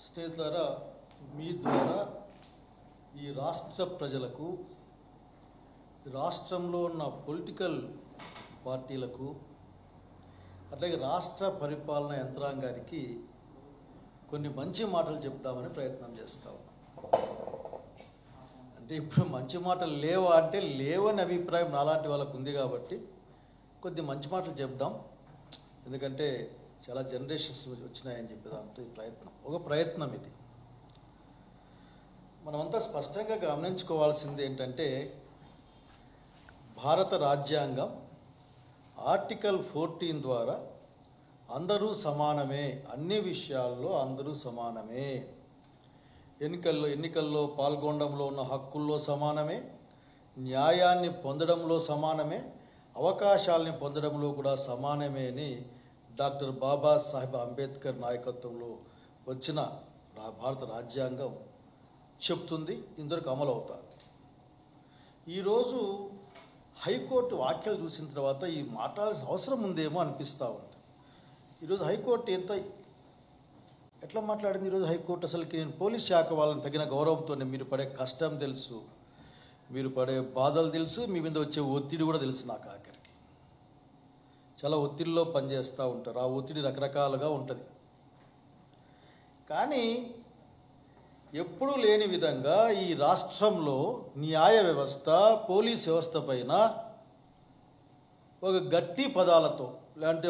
స్నేహితులారా, మీ ద్వారా ఈ రాష్ట్ర ప్రజలకు, రాష్ట్రంలో ఉన్న పొలిటికల్ పార్టీలకు, అట్లాగే రాష్ట్ర పరిపాలన యంత్రాంగానికి కొన్ని మంచి మాటలు చెప్తామని ప్రయత్నం చేస్తాం. అంటే ఇప్పుడు మంచి మాటలు లేవా అంటే లేవని అభిప్రాయం నాలాంటి వాళ్ళకు ఉంది కాబట్టి కొద్ది మంచి మాటలు చెప్దాం. ఎందుకంటే చాలా జనరేషన్స్ వచ్చినాయని చెప్పేదాంతో ఈ ప్రయత్నం ఇది. మనమంతా స్పష్టంగా గమనించుకోవాల్సింది ఏంటంటే, భారత రాజ్యాంగం ఆర్టికల్ 14 ద్వారా అందరూ సమానమే, అన్ని విషయాల్లో అందరూ సమానమే, ఎన్నికల్లో పాల్గొనడంలో ఉన్న హక్కుల్లో సమానమే, న్యాయాన్ని పొందడంలో సమానమే, అవకాశాలని పొందడంలో కూడా సమానమే అని డాక్టర్ బాబాసాహెబ్ అంబేద్కర్ నాయకత్వంలో వచ్చిన భారత రాజ్యాంగం చెప్తుంది. ఇందరికి అమలు అవుతారు. ఈరోజు హైకోర్టు వ్యాఖ్యలు చూసిన తర్వాత ఈ మాట్లాడాల్సిన అవసరం ఉందేమో అనిపిస్తూ ఉంది. ఈరోజు హైకోర్టు ఎట్లా మాట్లాడింది? ఈరోజు హైకోర్టు అసలుకి నేను పోలీస్ శాఖ వాళ్ళని తగిన గౌరవంతోనే, మీరు పడే కష్టం తెలుసు, మీరు పడే బాధలు తెలుసు, మీ మీద వచ్చే ఒత్తిడి కూడా తెలుసు. నాకు ఆఖరికి చాలా ఒత్తిడిలో పనిచేస్తూ ఉంటారు. ఆ ఒత్తిడి రకరకాలుగా ఉంటుంది. కానీ ఎప్పుడూ లేని విధంగా ఈ రాష్ట్రంలో న్యాయ వ్యవస్థ, పోలీస్ వ్యవస్థ పైన ఒక గట్టి పదాలతో, లేదంటే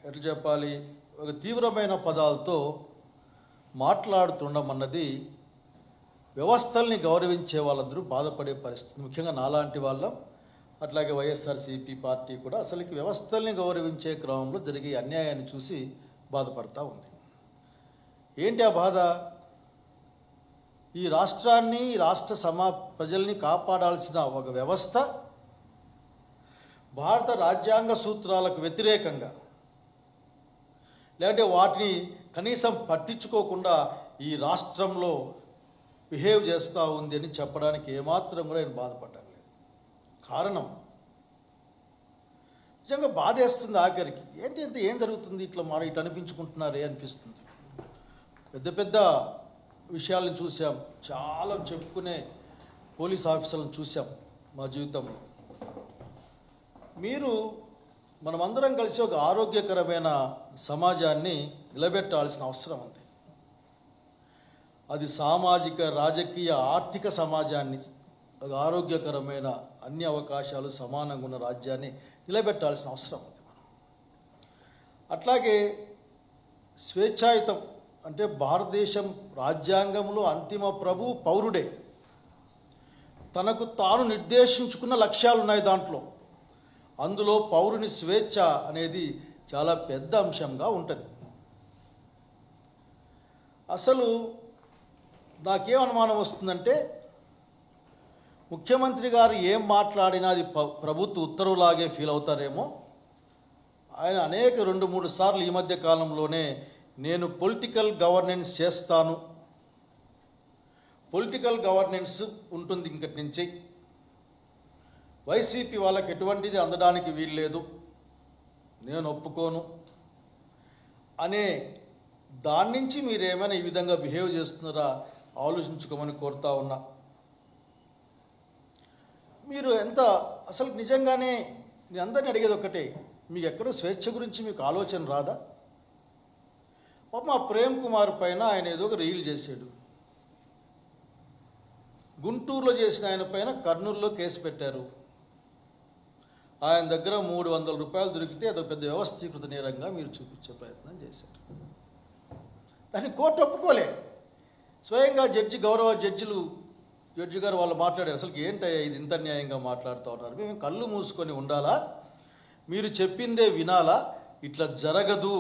ఎట్లా చెప్పాలి, ఒక తీవ్రమైన పదాలతో మాట్లాడుతుండడం అన్నది వ్యవస్థల్ని గౌరవించే వాళ్ళందరూ బాధపడే పరిస్థితి. ముఖ్యంగా నాలాంటి వాళ్ళం, అట్లాగే వైఎస్ఆర్సీపీ పార్టీ కూడా అసలుకి వ్యవస్థల్ని గౌరవించే క్రమంలో జరిగే అన్యాయాన్ని చూసి బాధపడతా ఉంది. ఏంటి ఆ బాధ? ఈ రాష్ట్రాన్ని, రాష్ట్ర ప్రజల్ని కాపాడాల్సిన ఒక వ్యవస్థ భారత రాజ్యాంగ సూత్రాలకు వ్యతిరేకంగా, లేదంటే వాటిని కనీసం పట్టించుకోకుండా ఈ రాష్ట్రంలో బిహేవ్ చేస్తూ ఉంది అని చెప్పడానికి ఏమాత్రం కూడా నేను బాధపడ్డాను లేదు. కారణం నిజంగా బాధేస్తుంది ఆఖరికి. ఏం జరుగుతుంది? ఇట్లా అనిపించుకుంటున్నారే అనిపిస్తుంది. పెద్ద పెద్ద విషయాలను చూసాం, చాలా చెప్పుకునే పోలీస్ ఆఫీసర్లను చూసాం మా జీవితంలో. మనమందరం కలిసి ఒక ఆరోగ్యకరమైన సమాజాన్ని నిలబెట్టాల్సిన అవసరం ఉంది. అది సామాజిక, రాజకీయ, ఆర్థిక సమాజాన్ని, ఒక ఆరోగ్యకరమైన, అన్ని అవకాశాలు సమానంగా ఉన్న రాజ్యాన్ని నిలబెట్టాల్సిన అవసరం ఉంది. అట్లాగే స్వేచ్ఛాయుతం అంటే భారతదేశం రాజ్యాంగంలో అంతిమ ప్రభువు పౌరుడే. తనకు తాను నిర్దేశించుకున్న లక్ష్యాలు ఉన్నాయి దాంట్లో. అందులో పౌరుని స్వేచ్ఛ అనేది చాలా పెద్ద అంశంగా ఉంటుంది. అసలు నాకేం అనుమానం వస్తుందంటే, ముఖ్యమంత్రి గారు ఏం మాట్లాడినా అది ప్రభుత్వ ఉత్తర్వులాగే ఫీల్ అవుతారేమో. ఆయన అనేక 2-3 సార్లు ఈ మధ్య కాలంలోనే నేను పొలిటికల్ గవర్నెన్స్ చేస్తాను, పొలిటికల్ గవర్నెన్స్ ఉంటుంది ఇంకటి నుంచి, వైసీపీ వాళ్ళకి ఎటువంటిది అందడానికి వీల్లేదు, నేను ఒప్పుకోను అనే దాని నుంచి మీరేమైనా ఈ విధంగా బిహేవ్ చేస్తున్నారా ఆలోచించుకోమని కోరుతా ఉన్నా. మీరు అసలు నిజంగానే నేను అందరినీ అడిగేది ఒకటే, మీకు ఎక్కడో స్వేచ్ఛ గురించి మీకు ఆలోచన రాదా? మా ప్రేమ్ కుమార్ పైన ఆయన ఏదో ఒక రీల్ చేశాడు. గుంటూరులో చేసిన ఆయన పైన కర్నూలులో కేసు పెట్టారు. ఆయన దగ్గర 300 రూపాయలు దొరికితే అదొక పెద్ద వ్యవస్థీకృత నేరంగా మీరు చూపించే ప్రయత్నం చేశారు. దాన్ని కోర్టు ఒప్పుకోలే. స్వయంగా గౌరవ జడ్జి గారు వాళ్ళు మాట్లాడారు. అసలు ఏంటయ్యా ఇది ఇంత న్యాయంగా మాట్లాడుతూ ఉన్నారు, మేము కళ్ళు మూసుకొని ఉండాలా, మీరు చెప్పిందే వినాలా, ఇట్లా జరగదు,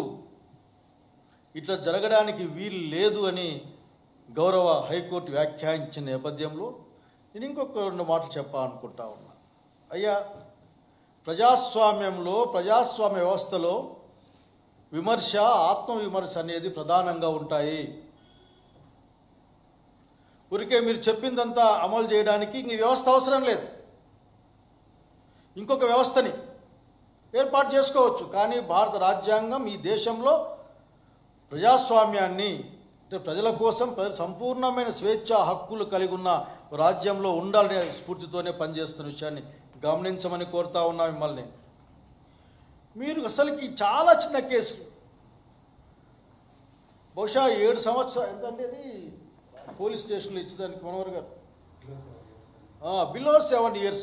ఇట్లా జరగడానికి వీలు లేదు అని గౌరవ హైకోర్టు వ్యాఖ్యానించిన నేపథ్యంలో నేను ఇంకొక 2 మాటలు చెప్పాలనుకుంటా ఉన్నా. అయ్యా, ప్రజాస్వామ్య వ్యవస్థలో విమర్శ, ఆత్మవిమర్శ అనేది ప్రధానంగా ఉంటాయి. ఊరికే మీరు చెప్పిందంతా అమలు చేయడానికి ఇంక వ్యవస్థ అవసరం లేదు. ఇంకొక వ్యవస్థని ఏర్పాటు చేసుకోవచ్చు. కానీ భారత రాజ్యాంగం ఈ దేశంలో ప్రజాస్వామ్యాన్ని అంటే ప్రజల కోసం సంపూర్ణమైన స్వేచ్ఛ హక్కులు కలిగి ఉన్న రాజ్యంలో ఉండాలనే స్ఫూర్తితోనే పనిచేస్తున్న విషయాన్ని గమనించమని కోరుతా ఉన్నా మిమ్మల్ని. మీరు అసలుకి చాలా చిన్న కేసులు, బహుశా 7 సంవత్సరాలు ఎంతంటే అది పోలీస్ స్టేషన్లో ఇచ్చేదానికి మనోహర్ గారు బిలో 7 years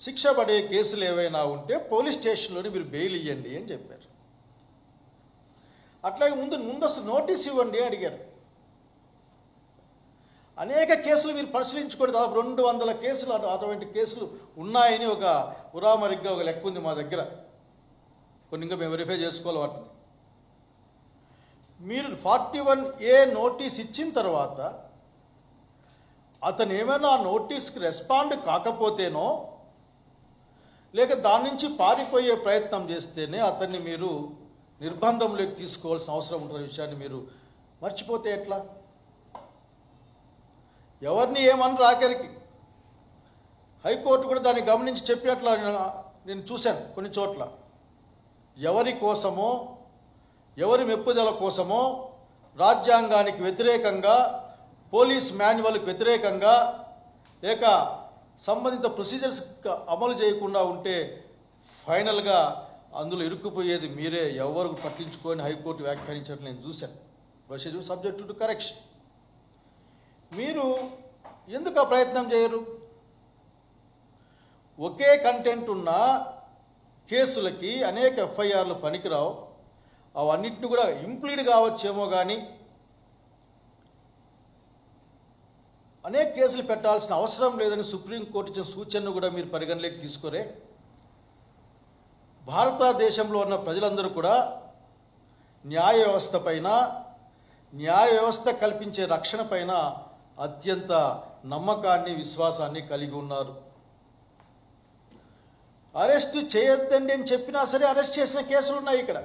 శిక్ష పడే కేసులు ఏవైనా ఉంటే పోలీస్ స్టేషన్లోనే మీరు బెయిల్ ఇవ్వండి అని చెప్పారు. అట్లాగే ముందస్తు నోటీస్ ఇవ్వండి అడిగారు. అనేక కేసులు మీరు పరిశీలించుకోండి, దాదాపు 200 కేసులు అటువంటి కేసులు ఉన్నాయని ఒక ఉరామరిగ్గా ఒక లెక్క ఉంది మా దగ్గర. కొన్ని ఇంకా మేము వెరిఫై చేసుకోవాలి వాటిని. మీరు 41A నోటీస్ ఇచ్చిన తర్వాత అతను ఏమైనా ఆ నోటీస్కి రెస్పాండ్ కాకపోతేనో లేక దాని నుంచి పారిపోయే ప్రయత్నం చేస్తేనే అతన్ని మీరు నిర్బంధంలోకి తీసుకోవాల్సిన అవసరం ఉంటున్న విషయాన్ని మీరు మర్చిపోతే ఎట్లా? ఎవరిని ఏమని ఆఖరికి హైకోర్టు కూడా దాన్ని గమనించి చెప్పినట్ల నేను చూశాను కొన్ని చోట్ల. ఎవరి కోసమో ఎవరి మెప్పుదల కోసమో రాజ్యాంగానికి వ్యతిరేకంగా, పోలీస్ మాన్యువల్కి వ్యతిరేకంగా లేక సంబంధిత ప్రొసీజర్స్ అమలు చేయకుండా ఉంటే ఫైనల్గా అందులో ఇరుక్కుపోయేది మీరే. ఎవరు పట్టించుకొని హైకోర్టు వ్యాఖ్యానించినట్లు నేను చూశాను. Procedure subject to correction. మీరు ఎందుకు ఆ ప్రయత్నం చేయరు? ఒకే కంటెంట్ ఉన్న కేసులకి అనేక ఎఫ్ఐఆర్లు పనికిరావు. అవన్నిటిని కూడా ఇంప్లీడ్ కావచ్చేమో కానీ అనేక కేసులు పెట్టాల్సిన అవసరం లేదని సుప్రీంకోర్టు ఇచ్చిన సూచనను కూడా మీరు పరిగణలోకి తీసుకోరే. భారతదేశంలో ఉన్న ప్రజలందరూ కూడా న్యాయ వ్యవస్థ పైన, న్యాయ వ్యవస్థ కల్పించే రక్షణ పైన అత్యంత నమ్మకాన్ని, విశ్వాసాన్ని కలిగి ఉన్నారు. అరెస్ట్ చేయొద్దండి అని చెప్పినా సరే అరెస్ట్ చేసిన కేసులు ఉన్నాయి ఇక్కడ.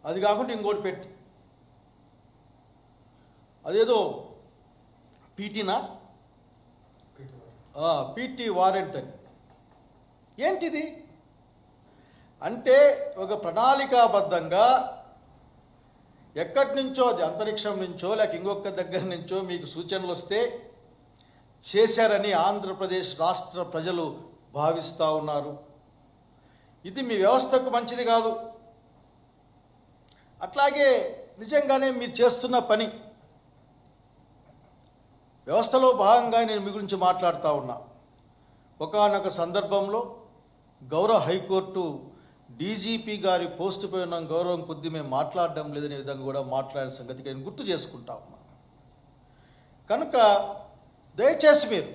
అది కాకుండా ఇంకోటి పెట్టి అదేదో పీటీ వారెంట్ అని. ఏంటిది అంటే ఒక ప్రణాళికాబద్ధంగా ఎక్కడి నుంచో, అది అంతరిక్షం నుంచో లేక ఇంకొక దగ్గర నుంచో మీకు సూచనలు వస్తే చేశారని ఆంధ్రప్రదేశ్ రాష్ట్ర ప్రజలు భావిస్తూ ఉన్నారు. ఇది మీ వ్యవస్థకు మంచిది కాదు. అట్లాగే నిజంగానే మీరు చేస్తున్న పని వ్యవస్థలో భాగంగా నేను మీ గురించి మాట్లాడుతూ ఉన్నా. ఒకానొక సందర్భంలో గౌరవ హైకోర్టు డీజీపీ గారి పోస్టు పై ఉన్న గౌరవం కొద్దీ మేము మాట్లాడడం లేదనే విధంగా కూడా మాట్లాడిన సంగతికి నేను గుర్తు చేసుకుంటా ఉన్నా. కనుక దయచేసి మీరు